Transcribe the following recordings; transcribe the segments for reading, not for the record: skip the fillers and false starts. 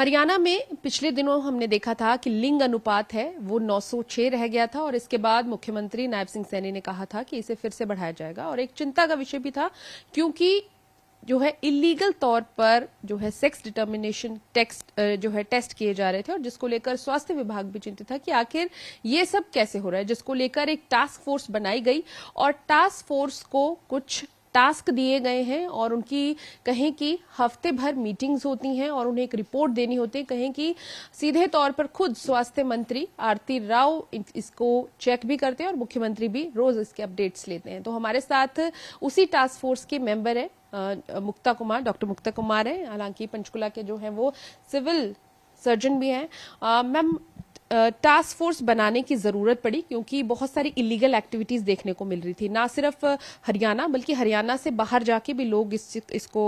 हरियाणा में पिछले दिनों हमने देखा था कि लिंग अनुपात है वो 906 रह गया था और इसके बाद मुख्यमंत्री नायब सिंह सैनी ने कहा था कि इसे फिर से बढ़ाया जाएगा और एक चिंता का विषय भी था क्योंकि जो है इलीगल तौर पर जो है सेक्स डिटर्मिनेशन टेस्ट किए जा रहे थे और जिसको लेकर स्वास्थ्य विभाग भी चिंतित था कि आखिर ये सब कैसे हो रहा है, जिसको लेकर एक टास्क फोर्स बनाई गई और टास्क फोर्स को कुछ टास्क दिए गए हैं और उनकी कहें कि हफ्ते भर मीटिंग्स होती हैं और उन्हें एक रिपोर्ट देनी होती है। कहें कि सीधे तौर पर खुद स्वास्थ्य मंत्री आरती राव इसको चेक भी करते हैं और मुख्यमंत्री भी रोज इसके अपडेट्स लेते हैं। तो हमारे साथ उसी टास्क फोर्स के मेंबर है मुक्ता कुमार, डॉक्टर मुक्ता कुमार है, हालांकि पंचकुला के जो है वो सिविल सर्जन भी हैं। मैम, टास्क फोर्स बनाने की जरूरत पड़ी क्योंकि बहुत सारी इलीगल एक्टिविटीज देखने को मिल रही थी, ना सिर्फ हरियाणा बल्कि हरियाणा से बाहर जाके भी लोग इसको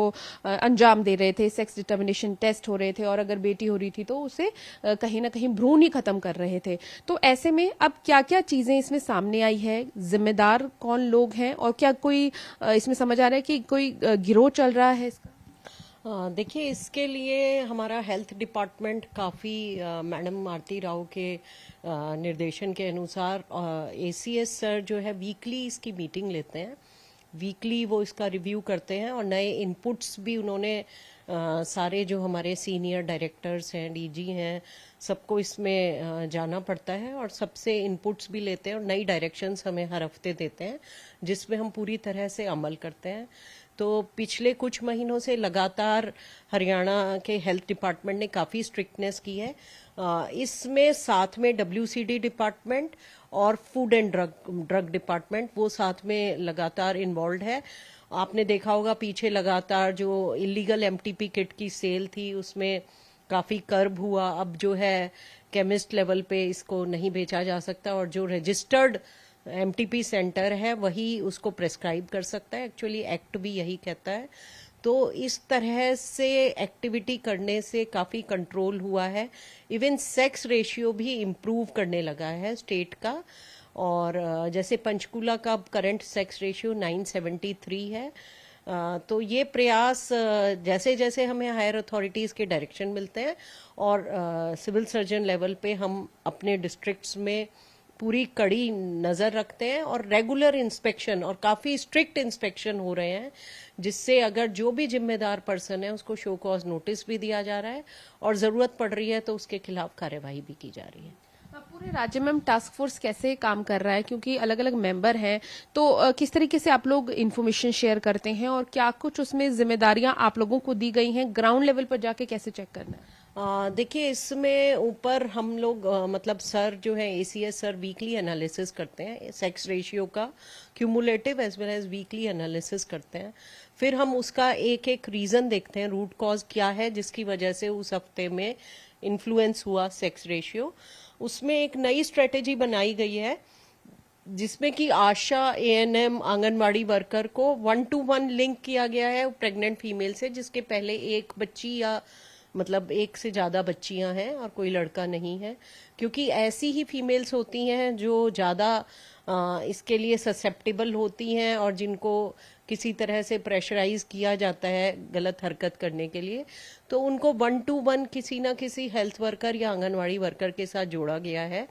अंजाम दे रहे थे। सेक्स डिटर्मिनेशन टेस्ट हो रहे थे और अगर बेटी हो रही थी तो उसे कहीं ना कहीं भ्रूण ही खत्म कर रहे थे। तो ऐसे में अब क्या क्या चीजें इसमें सामने आई है, जिम्मेदार कौन लोग हैं और क्या कोई इसमें समझ आ रहा है कि कोई गिरोह चल रहा है इसका? देखिए, इसके लिए हमारा हेल्थ डिपार्टमेंट काफ़ी मैडम आरती राव के निर्देशन के अनुसार एसीएस सर जो है वीकली इसकी मीटिंग लेते हैं। वीकली वो इसका रिव्यू करते हैं और नए इनपुट्स भी उन्होंने सारे जो हमारे सीनियर डायरेक्टर्स हैं, डीजी हैं, सबको इसमें जाना पड़ता है और सबसे इनपुट्स भी लेते हैं और नई डायरेक्शंस हमें हर हफ्ते देते हैं जिसमें हम पूरी तरह से अमल करते हैं। तो पिछले कुछ महीनों से लगातार हरियाणा के हेल्थ डिपार्टमेंट ने काफ़ी स्ट्रिक्टनेस की है। इसमें साथ में डब्ल्यूसीडी डिपार्टमेंट और फूड एंड ड्रग डिपार्टमेंट वो साथ में लगातार इन्वॉल्व है। आपने देखा होगा पीछे लगातार जो इलीगल एमटीपी किट की सेल थी उसमें काफ़ी कर्ब हुआ। अब जो है केमिस्ट लेवल पे इसको नहीं बेचा जा सकता और जो रजिस्टर्ड एमटीपी सेंटर है वही उसको प्रेस्क्राइब कर सकता है। एक्चुअली एक्ट भी यही कहता है। तो इस तरह से एक्टिविटी करने से काफ़ी कंट्रोल हुआ है। इवन सेक्स रेशियो भी इम्प्रूव करने लगा है स्टेट का। और जैसे पंचकुला का करंट सेक्स रेशियो 973 है। तो ये प्रयास जैसे जैसे हमें हायर अथॉरिटीज़ के डायरेक्शन मिलते हैं और सिविल सर्जन लेवल पे हम अपने डिस्ट्रिक्ट्स में पूरी कड़ी नज़र रखते हैं और रेगुलर इंस्पेक्शन और काफ़ी स्ट्रिक्ट इंस्पेक्शन हो रहे हैं, जिससे अगर जो भी जिम्मेदार पर्सन है उसको शो कॉज नोटिस भी दिया जा रहा है और ज़रूरत पड़ रही है तो उसके खिलाफ कार्यवाही भी की जा रही है। पूरे राज्य में टास्क फोर्स कैसे काम कर रहा है, क्योंकि अलग अलग मेंबर हैं, तो किस तरीके से आप लोग इन्फॉर्मेशन शेयर करते हैं और क्या कुछ उसमें जिम्मेदारियां आप लोगों को दी गई हैं, ग्राउंड लेवल पर जाके कैसे चेक करना है? देखिए, इसमें ऊपर हम लोग मतलब सर जो है एसीएस सर वीकली एनालिसिस करते हैं सेक्स रेशियो का, cumulative as well as weekly analysis करते हैं। फिर हम उसका एक एक रीज़न देखते हैं, रूट कॉज क्या है जिसकी वजह से उस हफ्ते में इन्फ्लुएंस हुआ सेक्स रेशियो। उसमें एक नई स्ट्रेटेजी बनाई गई है जिसमें कि आशा, एएनएम, आंगनवाड़ी वर्कर को 1-to-1 लिंक किया गया है प्रेग्नेंट फीमेल से जिसके पहले एक बच्ची या मतलब एक से ज़्यादा बच्चियां हैं और कोई लड़का नहीं है, क्योंकि ऐसी ही फीमेल्स होती हैं जो ज़्यादा इसके लिए ससेप्टेबल होती हैं और जिनको किसी तरह से प्रेशराइज किया जाता है गलत हरकत करने के लिए, तो उनको 1-to-1 किसी ना किसी हेल्थ वर्कर या आंगनवाड़ी वर्कर के साथ जोड़ा गया है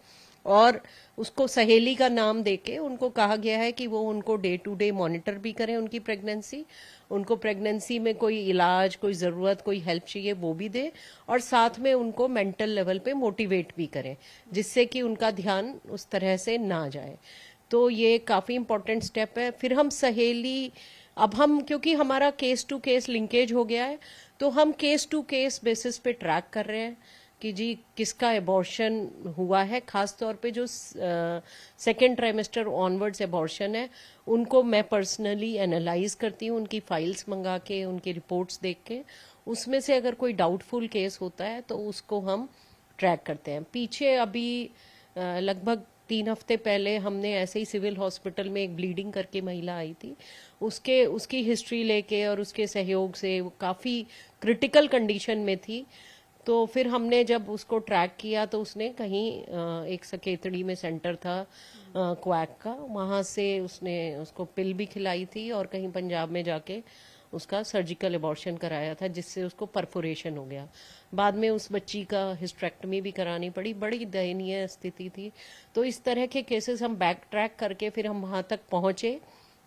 और उसको सहेली का नाम देके उनको कहा गया है कि वो उनको डे टू डे मॉनिटर भी करें उनकी प्रेगनेंसी, उनको प्रेगनेंसी में कोई इलाज, कोई ज़रूरत, कोई हेल्प चाहिए वो भी दे और साथ में उनको मेंटल लेवल पे मोटिवेट भी करें जिससे कि उनका ध्यान उस तरह से ना जाए। तो ये काफ़ी इम्पोर्टेंट स्टेप है। फिर हम सहेली, अब हम क्योंकि हमारा केस टू केस लिंकेज हो गया है तो हम केस टू केस बेसिस पे ट्रैक कर रहे हैं कि जी किसका एबॉर्शन हुआ है। खास तौर पे जो सेकेंड ट्राइमेस्टर ऑनवर्ड्स एबॉर्शन है उनको मैं पर्सनली एनालाइज करती हूँ, उनकी फाइल्स मंगा के, उनकी रिपोर्ट्स देख के, उसमें से अगर कोई डाउटफुल केस होता है तो उसको हम ट्रैक करते हैं। पीछे अभी लगभग 3 हफ्ते पहले हमने ऐसे ही सिविल हॉस्पिटल में एक ब्लीडिंग करके महिला आई थी, उसकी हिस्ट्री लेके और उसके सहयोग से वो काफ़ी क्रिटिकल कंडीशन में थी। तो फिर हमने जब उसको ट्रैक किया तो उसने कहीं एक सकेतड़ी में सेंटर था क्वैक का, वहाँ से उसने उसको पिल भी खिलाई थी और कहीं पंजाब में जाके उसका सर्जिकल एबॉर्शन कराया था, जिससे उसको परफोरेशन हो गया। बाद में उस बच्ची का हिस्ट्रेक्टमी भी करानी पड़ी, बड़ी दयनीय स्थिति थी। तो इस तरह के केसेस हम बैक ट्रैक करके फिर हम वहाँ तक पहुँचे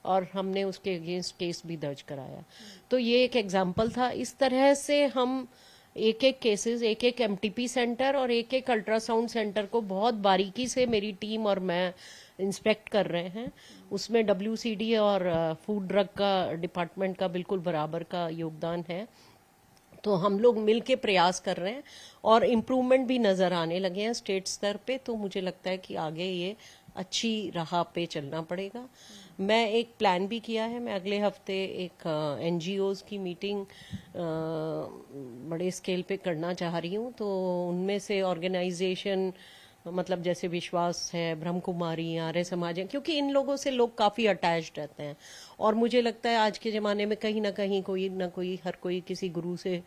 और हमने उसके अगेंस्ट केस भी दर्ज कराया। तो ये एक एग्जाम्पल था। इस तरह से हम एक एक केसेस, एक एक एमटीपी सेंटर और एक एक अल्ट्रासाउंड सेंटर को बहुत बारीकी से मेरी टीम और मैं इंस्पेक्ट कर रहे हैं। उसमें डब्ल्यूसीडी और फूड ड्रग का डिपार्टमेंट का बिल्कुल बराबर का योगदान है। तो हम लोग मिल के प्रयास कर रहे हैं और इम्प्रूवमेंट भी नज़र आने लगे हैं स्टेट स्तर पे। तो मुझे लगता है कि आगे ये अच्छी राह पे चलना पड़ेगा। मैं एक प्लान भी किया है, मैं अगले हफ्ते एक एनजीओज की मीटिंग बड़े स्केल पे करना चाह रही हूँ। तो उनमें से ऑर्गेनाइजेशन मतलब जैसे विश्वास है, ब्रह्म कुमारी, आर्य समाज है, क्योंकि इन लोगों से लोग काफ़ी अटैच्ड रहते हैं। और मुझे लगता है आज के ज़माने में कहीं ना कहीं कोई ना कोई, हर कोई किसी गुरु से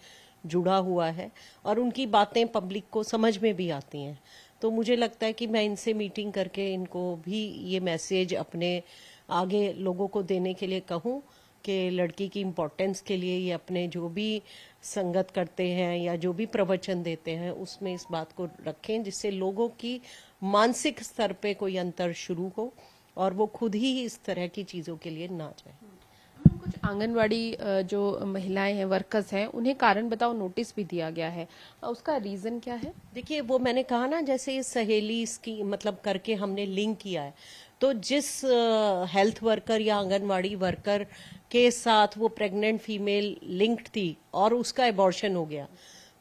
जुड़ा हुआ है और उनकी बातें पब्लिक को समझ में भी आती हैं। तो मुझे लगता है कि मैं इनसे मीटिंग करके इनको भी ये मैसेज अपने आगे लोगों को देने के लिए कहूँ कि लड़की की इम्पोर्टेंस के लिए ये अपने जो भी संगत करते हैं या जो भी प्रवचन देते हैं उसमें इस बात को रखें, जिससे लोगों की मानसिक स्तर पे कोई अंतर शुरू हो और वो खुद ही इस तरह की चीज़ों के लिए ना जाए। कुछ आंगनवाड़ी जो महिलाएं हैं, वर्कर्स हैं, उन्हें कारण बताओ नोटिस भी दिया गया है, उसका रीजन क्या है? देखिए, वो मैंने कहा ना, जैसे ये सहेली इसकी मतलब करके हमने लिंक किया है। तो जिस हेल्थ वर्कर या आंगनवाड़ी वर्कर के साथ वो प्रेग्नेंट फीमेल लिंक्ड थी और उसका एबॉर्शन हो गया,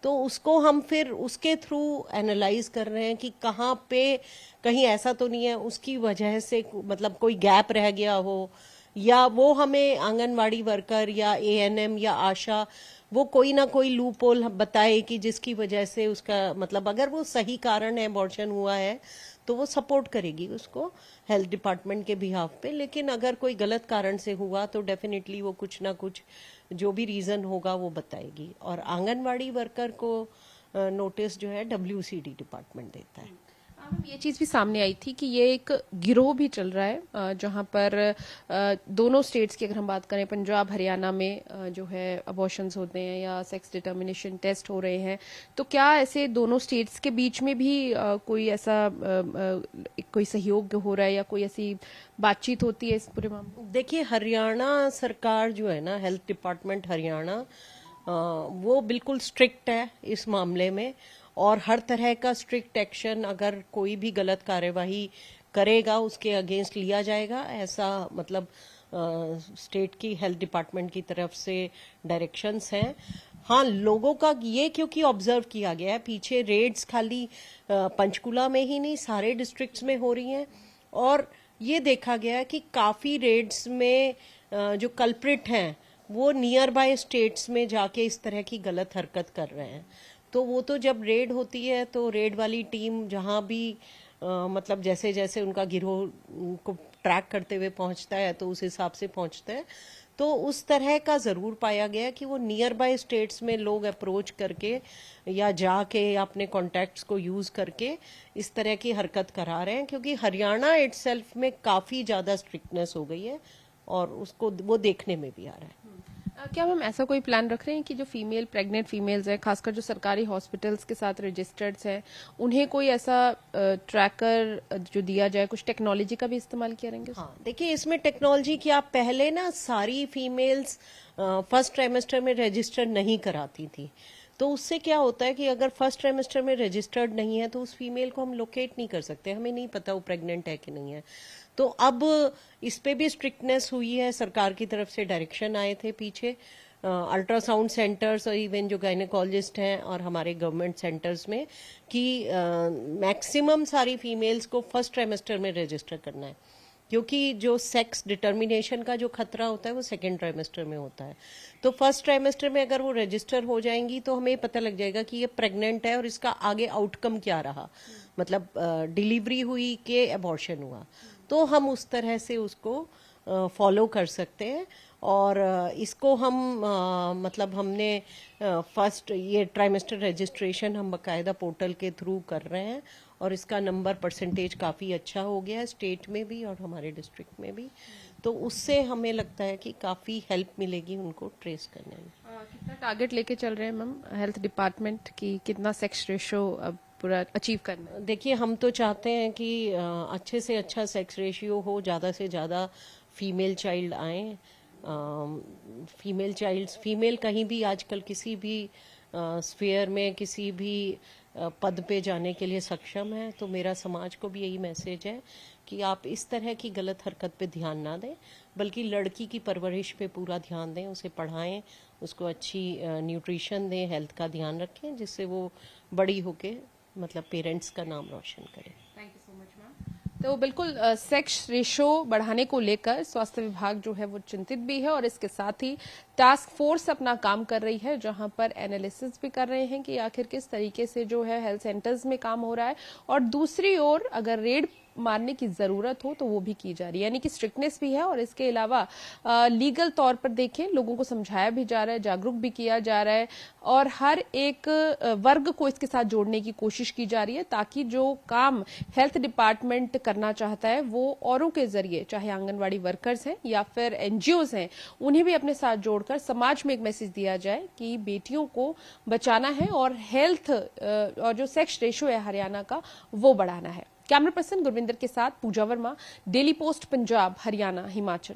तो उसको हम फिर उसके थ्रू एनालाइज कर रहे हैं कि कहाँ पे कहीं ऐसा तो नहीं है उसकी वजह से मतलब कोई गैप रह गया हो, या वो हमें आंगनवाड़ी वर्कर या एएनएम या आशा वो कोई ना कोई लूप होल बताए कि जिसकी वजह से उसका मतलब अगर वो सही कारण है अबॉर्शन हुआ है तो वो सपोर्ट करेगी उसको हेल्थ डिपार्टमेंट के बिहाफ पे। लेकिन अगर कोई गलत कारण से हुआ तो डेफिनेटली वो कुछ ना कुछ जो भी रीजन होगा वो बताएगी। और आंगनवाड़ी वर्कर को नोटिस जो है डब्ल्यूसीडी डिपार्टमेंट देता है। मैम, ये चीज भी सामने आई थी कि ये एक गिरोह भी चल रहा है जहां पर दोनों स्टेट्स की अगर हम बात करें, पंजाब हरियाणा में जो है अबॉर्शंस होते हैं या सेक्स डिटर्मिनेशन टेस्ट हो रहे हैं, तो क्या ऐसे दोनों स्टेट्स के बीच में भी कोई ऐसा कोई सहयोग हो रहा है या कोई ऐसी बातचीत होती है इस पूरे मामले में? देखिए, हरियाणा सरकार जो है ना, हेल्थ डिपार्टमेंट हरियाणा, वो बिल्कुल स्ट्रिक्ट है इस मामले में और हर तरह का स्ट्रिक्ट एक्शन अगर कोई भी गलत कार्यवाही करेगा उसके अगेंस्ट लिया जाएगा, ऐसा मतलब स्टेट की हेल्थ डिपार्टमेंट की तरफ से डायरेक्शंस हैं। हाँ, लोगों का ये क्योंकि ऑब्जर्व किया गया है, पीछे रेड्स खाली पंचकुला में ही नहीं सारे डिस्ट्रिक्ट्स में हो रही हैं और ये देखा गया है कि काफ़ी रेड्स में जो कल्प्रिट हैं वो नियर बाय स्टेट्स में जाके इस तरह की गलत हरकत कर रहे हैं। तो वो तो जब रेड होती है तो रेड वाली टीम जहाँ भी मतलब जैसे जैसे उनका गिरोह को ट्रैक करते हुए पहुंचता है तो उस हिसाब से पहुंचता है। तो उस तरह का ज़रूर पाया गया कि वो नियर बाय स्टेट्स में लोग अप्रोच करके या जाके अपने कॉन्टैक्ट्स को यूज़ करके इस तरह की हरकत करा रहे हैं, क्योंकि हरियाणा इटसेल्फ में काफ़ी ज़्यादा स्ट्रिक्टनेस हो गई है और उसको वो देखने में भी आ रहा है। क्या मैम ऐसा कोई प्लान रख रहे हैं कि जो फीमेल प्रेग्नेंट फीमेल्स हैं, खासकर जो सरकारी हॉस्पिटल्स के साथ रजिस्टर्ड हैं, उन्हें कोई ऐसा ट्रैकर जो दिया जाए, कुछ टेक्नोलॉजी का भी इस्तेमाल किया रहेंगे? हाँ, देखिए, इसमें टेक्नोलॉजी की आप पहले ना सारी फीमेल्स फर्स्ट ट्राइमेस्टर में रजिस्टर नहीं कराती थी। तो उससे क्या होता है कि अगर फर्स्ट ट्राइमेस्टर में रजिस्टर्ड नहीं है तो उस फीमेल को हम लोकेट नहीं कर सकते, हमें नहीं पता वो प्रेग्नेंट है कि नहीं है। तो अब इस पे भी स्ट्रिक्टनेस हुई है, सरकार की तरफ से डायरेक्शन आए थे पीछे अल्ट्रासाउंड सेंटर्स और इवन जो गायनेकोलॉजिस्ट हैं और हमारे गवर्नमेंट सेंटर्स में कि मैक्सिमम सारी फीमेल्स को फर्स्ट ट्राइमेस्टर में रजिस्टर करना है, क्योंकि जो सेक्स डिटर्मिनेशन का जो खतरा होता है वो सेकेंड ट्राइमेस्टर में होता है। तो फर्स्ट ट्राइमेस्टर में अगर वो रजिस्टर हो जाएंगी तो हमें पता लग जाएगा कि ये प्रेग्नेंट है और इसका आगे आउटकम क्या रहा, मतलब डिलीवरी हुई कि एबॉर्शन हुआ, तो हम उस तरह से उसको फॉलो कर सकते हैं। और इसको हम मतलब हमने फर्स्ट ये ट्राइमेस्टर रजिस्ट्रेशन हम बाकायदा पोर्टल के थ्रू कर रहे हैं और इसका नंबर परसेंटेज काफ़ी अच्छा हो गया है स्टेट में भी और हमारे डिस्ट्रिक्ट में भी। तो उससे हमें लगता है कि काफ़ी हेल्प मिलेगी उनको ट्रेस करने में। कितना टारगेट लेके चल रहे हैं मैम हेल्थ डिपार्टमेंट की, कितना सेक्स रेशो अब पूरा अचीव करना है? देखिए, हम तो चाहते हैं कि अच्छे से अच्छा सेक्स रेशियो हो, ज़्यादा से ज़्यादा फीमेल चाइल्ड आए। फीमेल कहीं भी आजकल किसी भी स्फीयर में किसी भी पद पे जाने के लिए सक्षम है। तो मेरा समाज को भी यही मैसेज है कि आप इस तरह की गलत हरकत पे ध्यान ना दें, बल्कि लड़की की परवरिश पे पूरा ध्यान दें, उसे पढ़ाएं, उसको अच्छी न्यूट्रिशन दें, हेल्थ का ध्यान रखें, जिससे वो बड़ी होके मतलब पेरेंट्स का नाम रोशन करे। Thank you so much ma'am. तो बिल्कुल सेक्स रेशो बढ़ाने को लेकर स्वास्थ्य विभाग जो है वो चिंतित भी है और इसके साथ ही टास्क फोर्स अपना काम कर रही है, जहां पर एनालिसिस भी कर रहे हैं कि आखिर किस तरीके से जो है हेल्थ सेंटर्स में काम हो रहा है, और दूसरी ओर अगर रेड मारने की जरूरत हो तो वो भी की जा रही है, यानी कि स्ट्रिक्टनेस भी है। और इसके अलावा लीगल तौर पर देखें, लोगों को समझाया भी जा रहा है, जागरूक भी किया जा रहा है, और हर एक वर्ग को इसके साथ जोड़ने की कोशिश की जा रही है, ताकि जो काम हेल्थ डिपार्टमेंट करना चाहता है वो औरों के जरिए, चाहे आंगनवाड़ी वर्कर्स हैं या फिर एनजीओज हैं, उन्हें भी अपने साथ जोड़कर समाज में एक मैसेज दिया जाए कि बेटियों को बचाना है और हेल्थ और जो सेक्स रेशो है हरियाणा का वो बढ़ाना है। कैमरा पर्सन गुरविंदर के साथ पूजा वर्मा, डेली पोस्ट पंजाब, हरियाणा, हिमाचल।